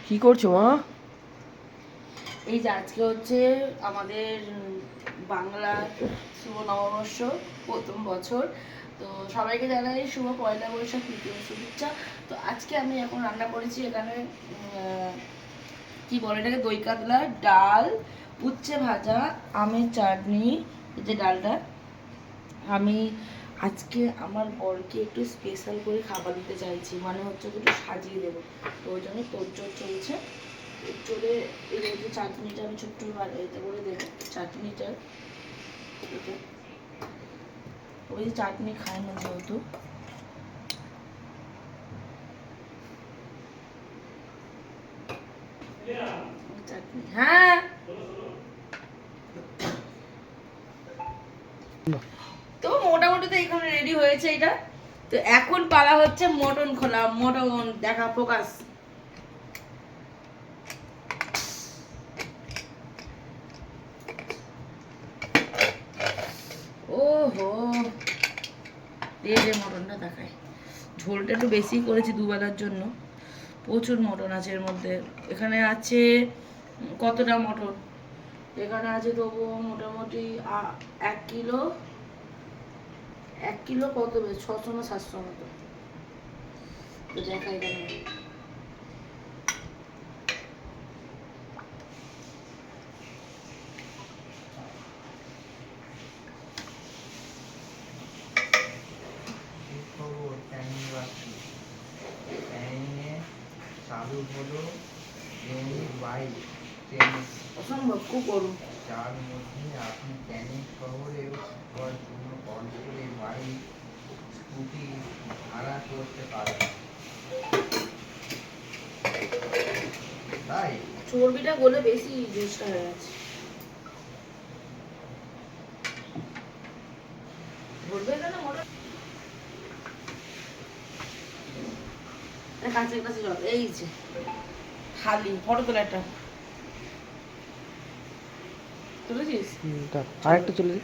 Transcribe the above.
কি করছো মা? এই যে আজকে হচ্ছে আমাদের বাংলা শুভ নববর্ষ, প্রথম বছর। তো সবাইকে জানাই শুভ পয়লা বৈশাখ, তৃতীয় শুভেচ্ছা। তো আজকে আমি এখন রান্না করেছি এখানে কি বলে এটাকে, দই কাতলা, ডাল, উচ্ছে ভাজা, আমের চাটনি। এই যে ডালটা আমি আজকে আমার বরকে একটু স্পেশাল করে খাবার দিতে চাইছি, মানে হচ্ছে একটু সাজিয়ে দেবো। তো ওই জন্য তোড়জোড় চলছে। চলে এই যে চাটনিটা আমি ছোট্ট এতে করে দেবো। চাটনিটা এটা ওই যে চাটনি খায় না যেহেতু, চাটনি। হ্যাঁ, তো মোটামুটি তো এখানে রেডি হয়েছে এটা। তো এখন পালা হচ্ছে মটন খোলা। মটন দেখা, ফোকাস। ওহো, দিয়ে যে মটনটা দেখায়। ঝোলটা একটু বেশি করেছি দুবেলার জন্য, প্রচুর মটন আছে এর মধ্যে। এখানে আছে কতটা মটন, এখানে আছে তবু মোটামুটি 1 কিলো। 1 কিলো কত বেশ 600 না 700 মতো। তো দেখা এখানে চালু হলো অসম্ভব, খুব গরম। যার মধ্যে আপনি ক্যানিং শহরে যাওয়ার জন্য কল করে বাইক, স্কুটি ভাড়া করতে পারবেন। তাই চর্বিটা গলে বেশি জিনিসটা হয়ে গেছে। বলবে না মোটা কাছে কাছে জল। এই যে খালি ফটো তোলা একটা তুলেছিস। আরেকটা চলে